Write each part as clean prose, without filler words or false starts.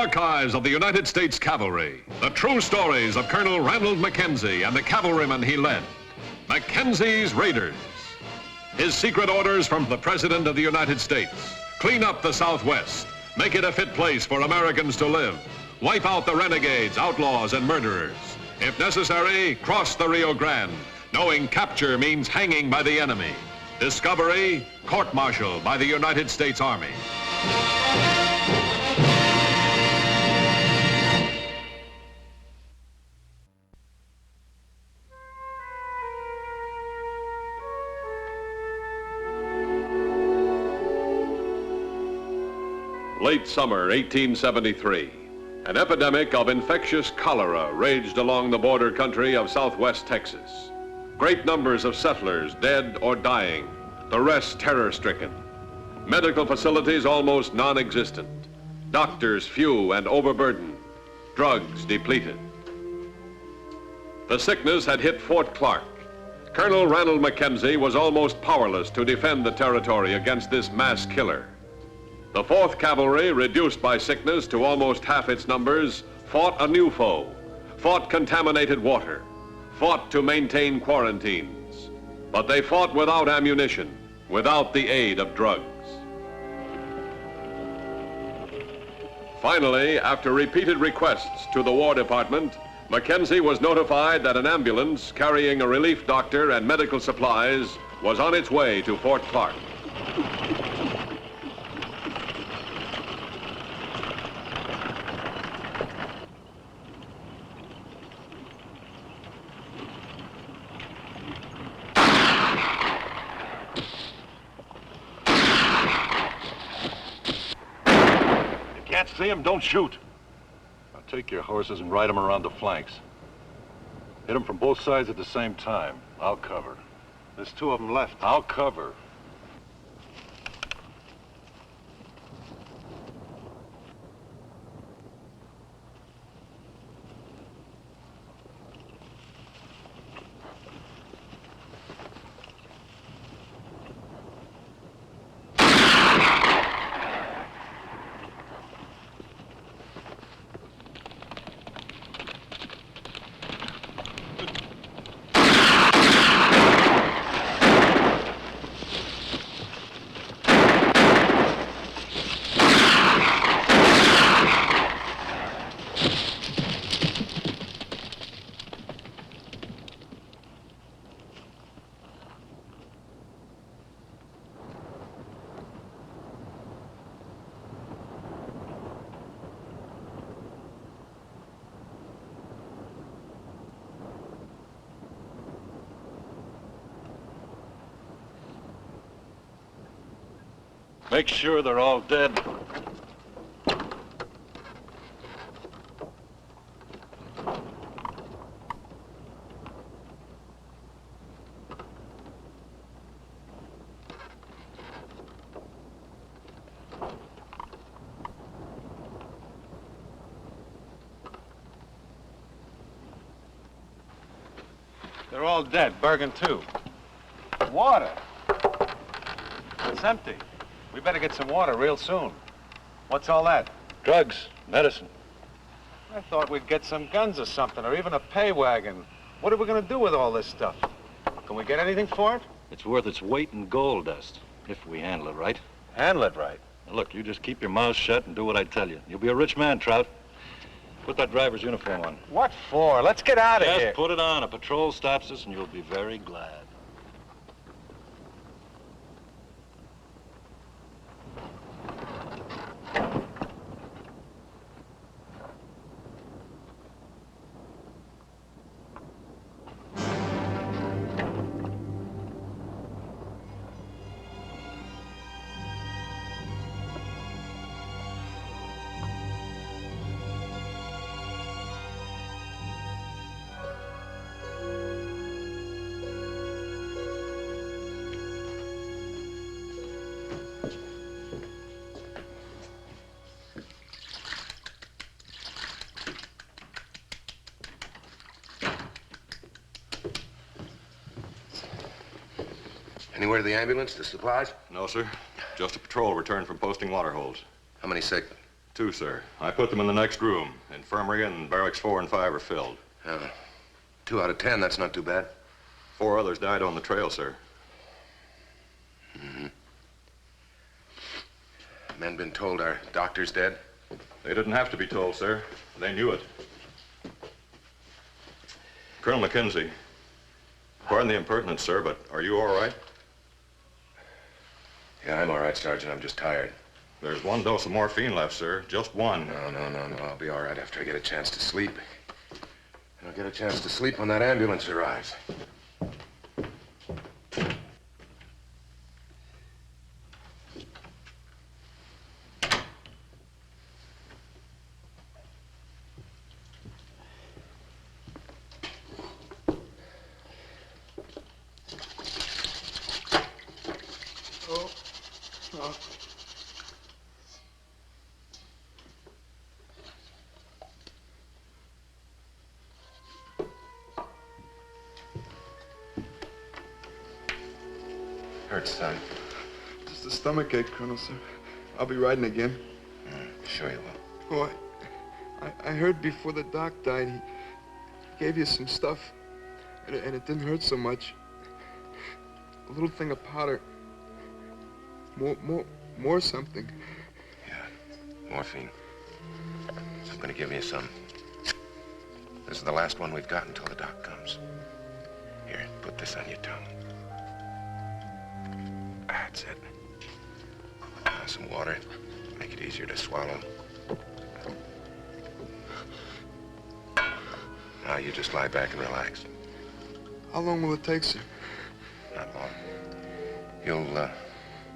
archives of the United States Cavalry, the true stories of Colonel Ranald Mackenzie and the cavalrymen he led. Mackenzie's Raiders. His secret orders from the President of the United States. Clean up the Southwest. Make it a fit place for Americans to live. Wipe out the renegades, outlaws, and murderers. If necessary, cross the Rio Grande, knowing capture means hanging by the enemy. Discovery, court-martial by the United States Army. Late summer 1873, an epidemic of infectious cholera raged along the border country of southwest Texas. Great numbers of settlers dead or dying, the rest terror-stricken. Medical facilities almost non-existent. Doctors few and overburdened. Drugs depleted. The sickness had hit Fort Clark. Colonel Ranald Mackenzie was almost powerless to defend the territory against this mass killer. The 4th Cavalry, reduced by sickness to almost half its numbers, fought a new foe, fought contaminated water, fought to maintain quarantines. But they fought without ammunition, without the aid of drugs. Finally, after repeated requests to the War Department, Mackenzie was notified that an ambulance carrying a relief doctor and medical supplies was on its way to Fort Clark. Can't see him, don't shoot. Now take your horses and ride them around the flanks. Hit them from both sides at the same time. I'll cover. There's 2 of them left. I'll cover. Make sure they're all dead. They're all dead, Bergen too. Water. It's empty. We better get some water real soon. What's all that? Drugs, medicine. I thought we'd get some guns or something, or even a pay wagon. What are we gonna do with all this stuff? Can we get anything for it? It's worth its weight in gold dust, if we handle it right. Handle it right. Now look, you just keep your mouth shut and do what I tell you. You'll be a rich man, Trout. Put that driver's uniform on. What for? Let's get out of here. Just put it on. A patrol stops us and you'll be very glad. Anywhere to the ambulance, the supplies? No, sir. Just a patrol returned from posting water holes. How many sick? 2, sir. I put them in the next room. Infirmary and barracks 4 and 5 are filled. 2 out of 10, that's not too bad. 4 others died on the trail, sir. Men been told our doctor's dead? They didn't have to be told, sir. They knew it. Colonel Mackenzie, pardon the impertinence, sir, but are you all right? Yeah, I'm all right, Sergeant. I'm just tired. There's 1 dose of morphine left, sir. Just 1. No. I'll be all right after I get a chance to sleep. And I'll get a chance to sleep when that ambulance arrives. Hurts, son. Just a stomach ache, Colonel, sir. I'll be riding again. Sure you will. Oh, I heard before the doc died, he gave you some stuff, and it didn't hurt so much. A little thing of powder. More something. Yeah, morphine. I'm gonna give you some. This is the last one we've got until the doc comes. Here, put this on your tongue. That's it. Some water. Make it easier to swallow. Now you just lie back and relax. How long will it take, sir? Not long.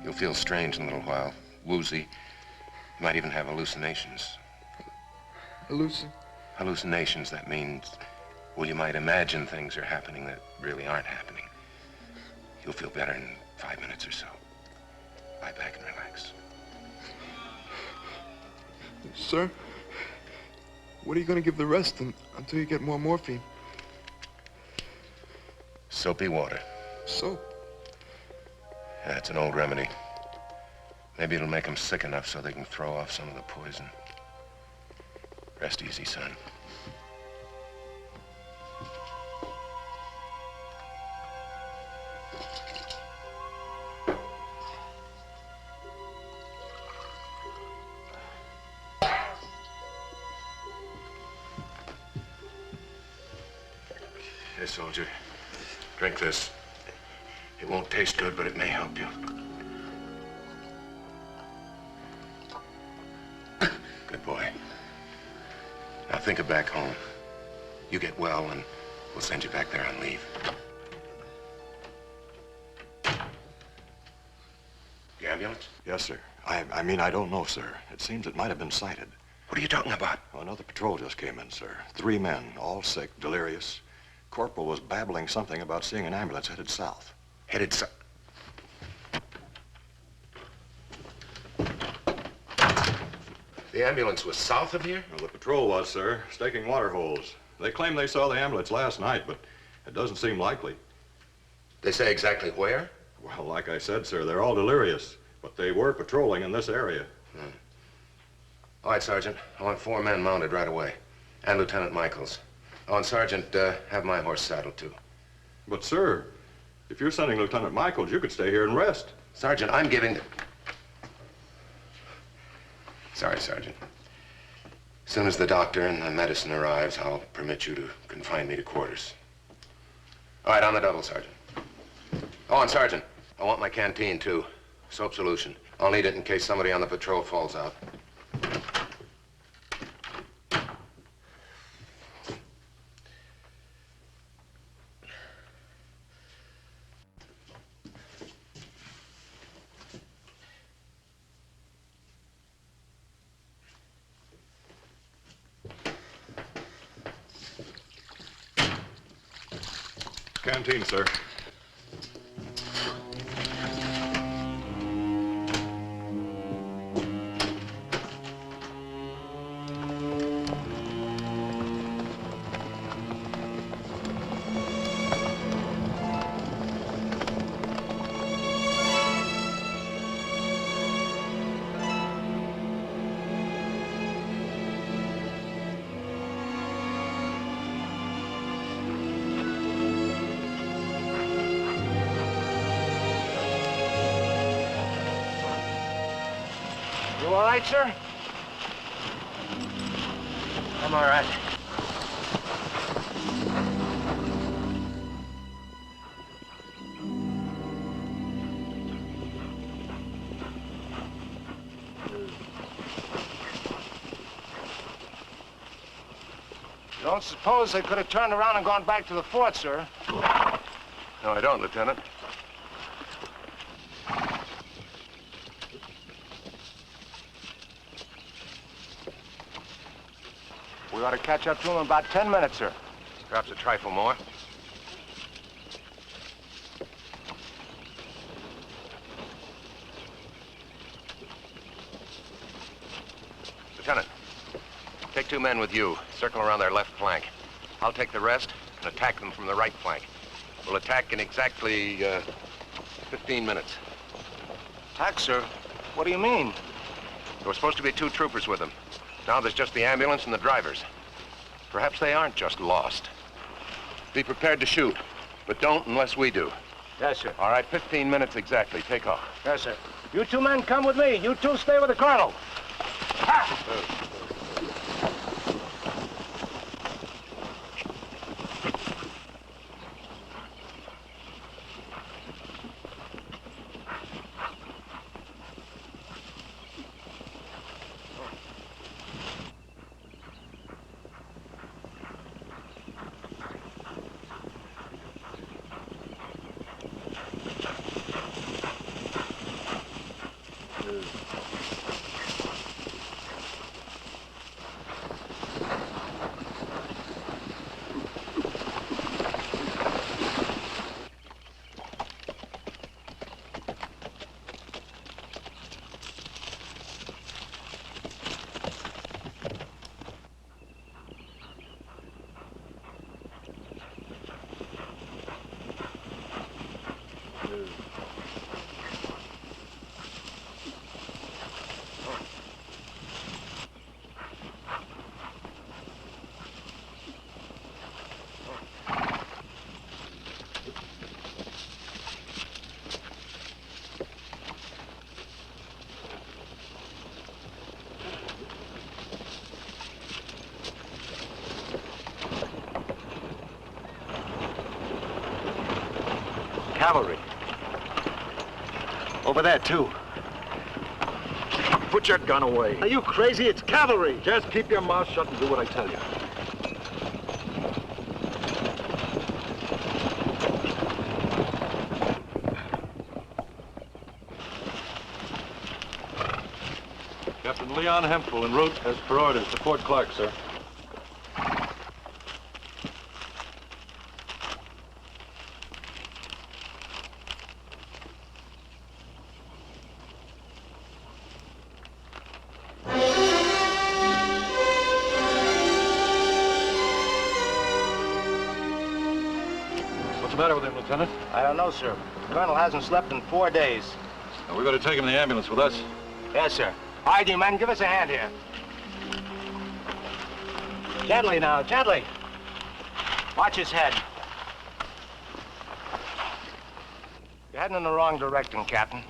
You'll feel strange in a little while. Woozy. You might even have hallucinations. Hallucinations, that means, well, you might imagine things are happening that really aren't happening. You'll feel better in 5 minutes or so. Lie back and relax. Sir, what are you going to give the rest until you get more morphine? Soapy water. Soap? Yeah, it's an old remedy. Maybe it'll make them sick enough so they can throw off some of the poison. Rest easy, son. Here, soldier. Drink this. It won't taste good, but it may help you. Good boy. Now think of back home. You get well, and we'll send you back there on leave. The ambulance? Yes, sir. I mean, I don't know, sir. It seems it might have been sighted. What are you talking about? Well, another patrol just came in, sir. 3 men, all sick, delirious. Corporal was babbling something about seeing an ambulance headed south. Headed south? The ambulance was south of here? Well, the patrol was, sir, staking water holes. They claim they saw the ambulance last night, but it doesn't seem likely. They say exactly where? Well, like I said, sir, they're all delirious, but they were patrolling in this area. All right, Sergeant. I want 4 men mounted right away. And Lieutenant Michaels. Oh, and Sergeant, have my horse saddled, too. But, sir, if you're sending Lieutenant Michaels, you could stay here and rest. Sergeant, I'm giving... Sorry, Sergeant. As soon as the doctor and the medicine arrives, I'll permit you to confine me to quarters. All right, on the double, Sergeant. Oh, and Sergeant, I want my canteen, too. Soap solution. I'll need it in case somebody on the patrol falls out. Canteen, sir. all right, sir? I'm all right. You don't suppose they could have turned around and gone back to the fort, sir? No, I don't, Lieutenant. We ought to catch up to them in about 10 minutes, sir. Perhaps a trifle more. Lieutenant, take 2 men with you. Circle around their left flank. I'll take the rest and attack them from the right flank. We'll attack in exactly 15 minutes. Attack, sir? What do you mean? There were supposed to be 2 troopers with them. Now there's just the ambulance and the drivers. Perhaps they aren't just lost. Be prepared to shoot, but don't unless we do. Yes, sir. All right, 15 minutes exactly. Take off. Yes, sir. You 2 men come with me. You 2 stay with the colonel. Ha! Cavalry. Over there, too. Put your gun away. Are you crazy? It's cavalry. Just keep your mouth shut and do what I tell you. Captain Leon Hempel en route as per orders to Fort Clark, sir. What's the matter with him, Lieutenant? I don't know, sir. The colonel hasn't slept in 4 days. Now, we better take him in the ambulance with us. Yes, sir. All right, you men, give us a hand here. Gently now, gently. Watch his head. You're heading in the wrong direction, Captain.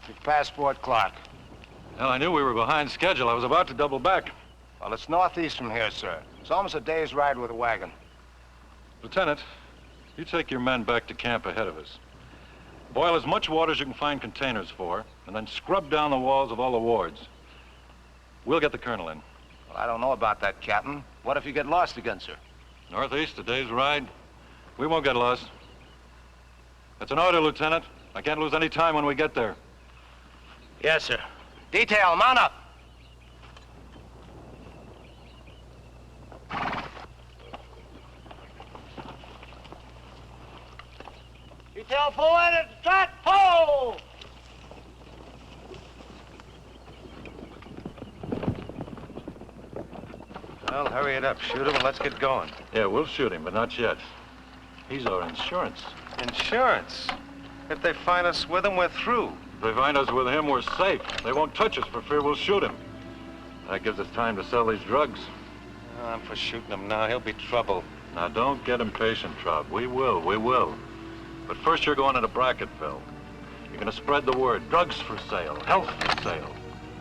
You've passed Fort Clark. Well, I knew we were behind schedule. I was about to double back. Well, it's northeast from here, sir. It's almost a day's ride with a wagon. Lieutenant, you take your men back to camp ahead of us. Boil as much water as you can find containers for, and then scrub down the walls of all the wards. We'll get the colonel in. Well, I don't know about that, Captain. What if you get lost again, sir? Northeast, a day's ride. We won't get lost. That's an order, Lieutenant. I can't lose any time when we get there. Yes, sir. Detail, mount up. Detail forward and start, pull! Well, hurry it up. Shoot him and let's get going. Yeah, we'll shoot him, but not yet. He's our insurance. Insurance? If they find us with him, we're through. If they find us with him, we're safe. They won't touch us for fear we'll shoot him. That gives us time to sell these drugs. I'm for shooting him now. He'll be trouble. Now, don't get impatient, Traub. We will. But first, you're going into Bracketville. You're going to spread the word. Drugs for sale, health for sale.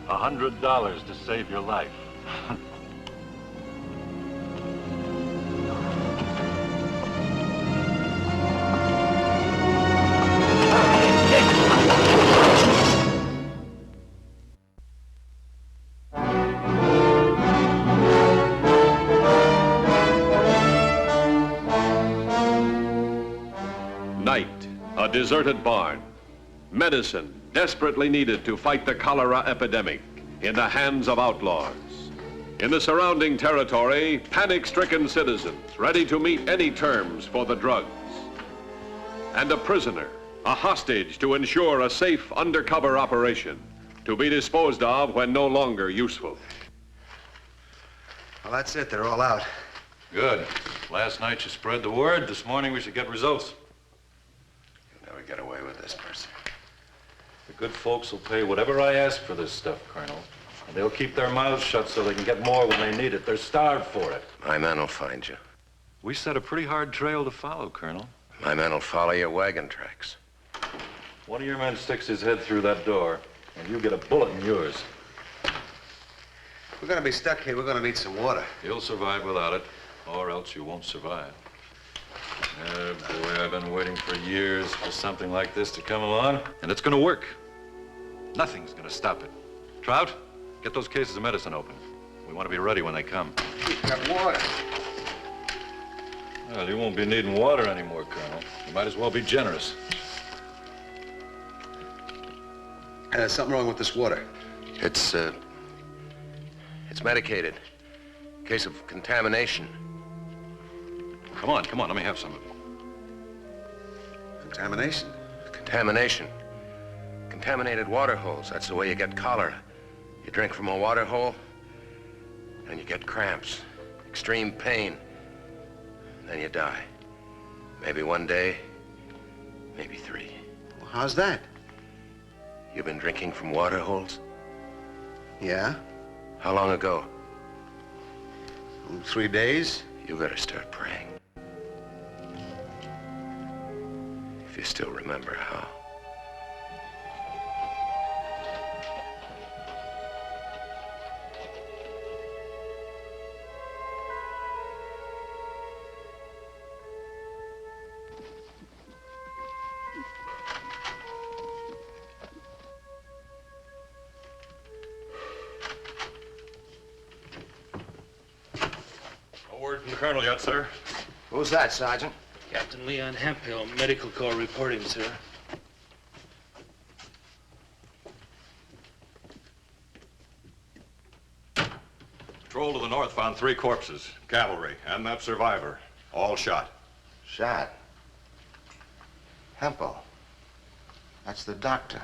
$100 to save your life. Night, a deserted barn. Medicine desperately needed to fight the cholera epidemic in the hands of outlaws. In the surrounding territory, panic-stricken citizens ready to meet any terms for the drugs. And a prisoner, a hostage to ensure a safe undercover operation, to be disposed of when no longer useful. Well, that's it. They're all out. Good. Last night you spread the word. This morning we should get results. You'll never get away with this, Mercer. The good folks will pay whatever I ask for this stuff, Colonel. And they'll keep their mouths shut so they can get more when they need it. They're starved for it. My men will find you. We set a pretty hard trail to follow, Colonel. My men will follow your wagon tracks. One of your men sticks his head through that door, and you get a bullet in yours. We're gonna be stuck here. We're gonna need some water. You'll survive without it, or else you won't survive. Oh, boy, I've been waiting for years for something like this to come along, and it's gonna work. Nothing's gonna stop it. Trout, get those cases of medicine open. We want to be ready when they come. We've got water. Well, you won't be needing water anymore, Colonel. You might as well be generous. There's something wrong with this water. It's medicated. Case of contamination. Come on, let me have some of it. Contamination? Contamination. Contaminated water holes. That's the way you get cholera. You drink from a water hole, and you get cramps, extreme pain, and then you die. Maybe one day, maybe 3. Well, how's that? You've been drinking from water holes? Yeah? How long ago? 3 days. You better start praying. If you still remember how. No word from the Colonel yet, sir. Who's that, Sergeant? Captain Leon Hemphill, Medical Corps reporting, sir. Patrol to the north found 3 corpses. Cavalry, and that survivor. All shot. Shot? Hempel. That's the doctor.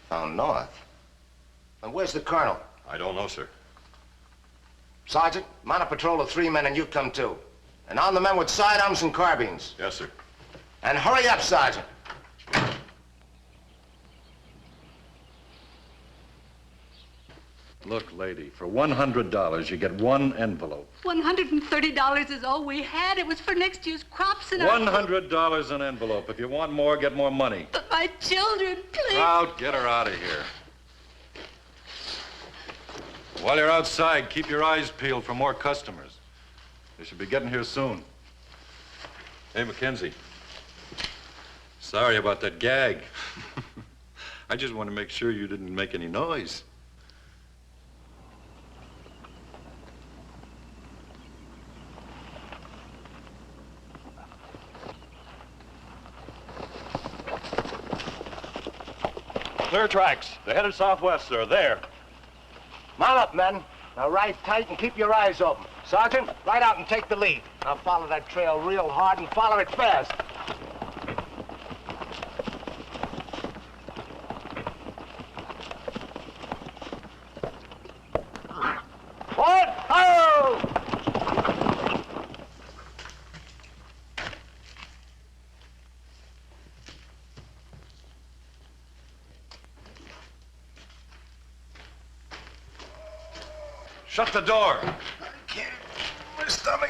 Found north. And where's the colonel? I don't know, sir. Sergeant, mount a patrol of 3 men and you come too. And on the men with sidearms and carbines. Yes, sir. And hurry up, Sergeant. Look, lady, for $100, you get 1 envelope. $130 is all we had. It was for next year's crops and $100 an envelope. If you want more, get more money. But my children, please. Out, get her out of here. While you're outside, keep your eyes peeled for more customers. They should be getting here soon. Hey, McKenzie. Sorry about that gag. I just want to make sure you didn't make any noise. Clear tracks. They're headed southwest, sir. There. Mount up, men. Now ride tight and keep your eyes open. Sergeant, ride out and take the lead. Now follow that trail real hard and follow it fast. What? Oh! Shut the door. I can't. My stomach.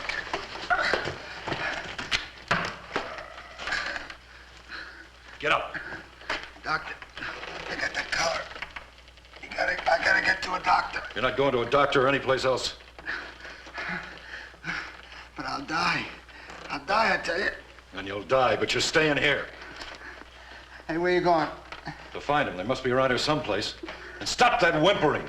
Get up. Doctor, I got that collar. You I gotta get to a doctor. You're not going to a doctor or anyplace else. But I'll die. I'll die, I tell you. And you'll die, but you're staying here. Hey, where you going? To find him. They must be around here someplace. And stop that whimpering.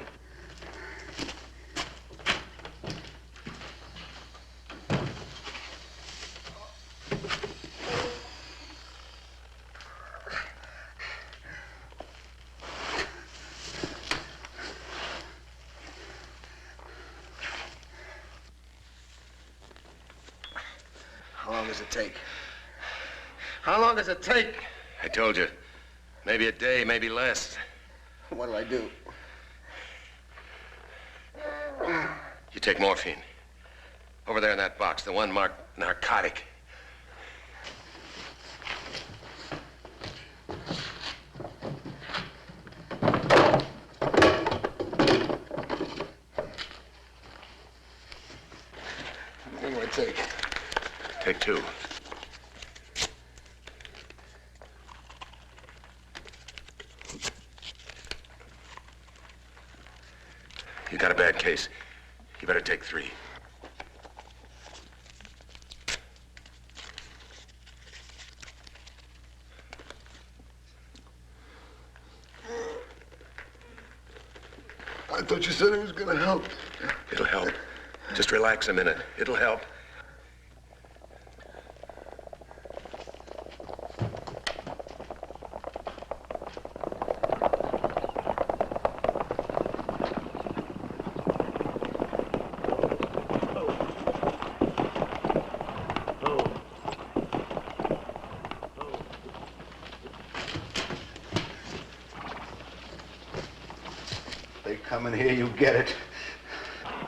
How long does it take? How long does it take? I told you. Maybe a day, maybe less. What do I do? You take morphine. Over there in that box, the one marked narcotic. What do I take? Take two. You got a bad case. You better take three. I thought you said it was gonna help. It'll help. Just relax a minute. It'll help. They come in here, you get it.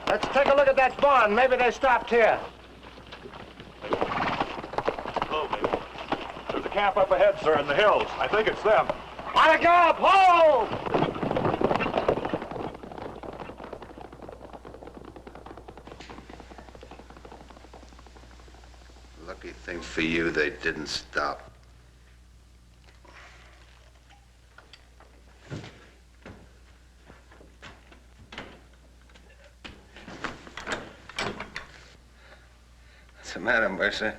Let's take a look at that barn. Maybe they stopped here. There's a camp up ahead, sir, in the hills. I think it's them. On a job! Hold! Lucky thing for you, they didn't stop. What's the matter, Mercer?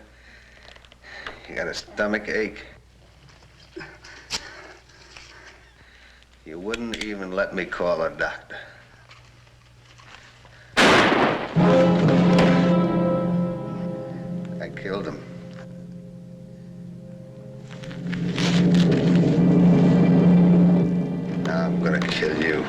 You got a stomach ache? You wouldn't even let me call a doctor. I killed him. Now I'm gonna kill you.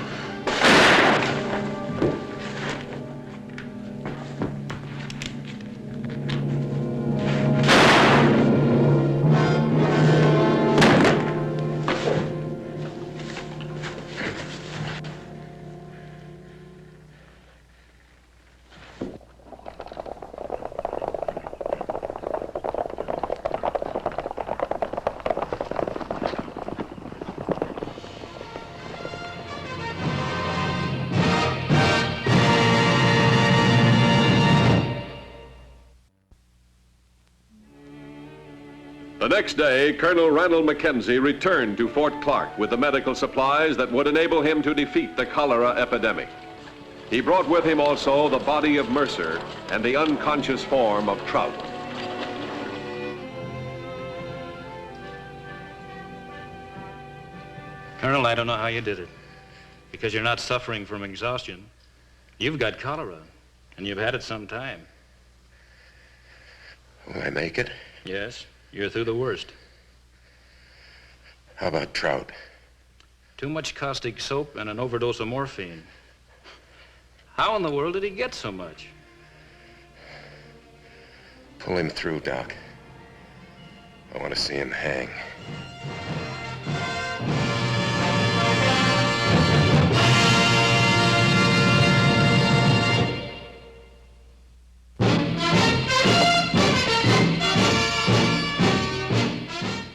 The next day, Colonel Ranald Mackenzie returned to Fort Clark with the medical supplies that would enable him to defeat the cholera epidemic. He brought with him also the body of Mercer and the unconscious form of Trout. Colonel, I don't know how you did it. Because you're not suffering from exhaustion. You've got cholera, and you've had it some time. Will I make it? Yes, you're through the worst. How about Trout? Too much caustic soap and an overdose of morphine. How in the world did he get so much? Pull him through, Doc. I want to see him hang.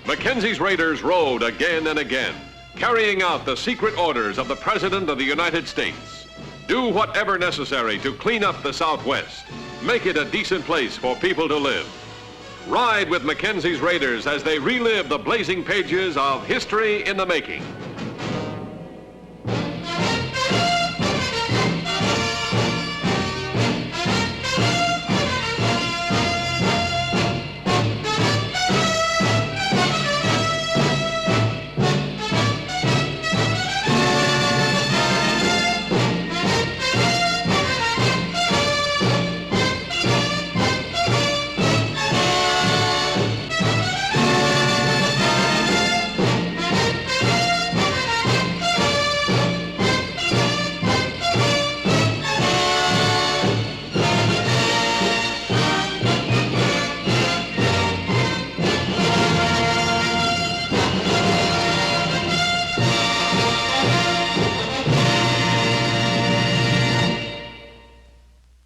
Mackenzie's raiders rode again and again, carrying out the secret orders of the President of the United States. Do whatever necessary to clean up the Southwest. Make it a decent place for people to live. Ride with Mackenzie's raiders as they relive the blazing pages of history in the making.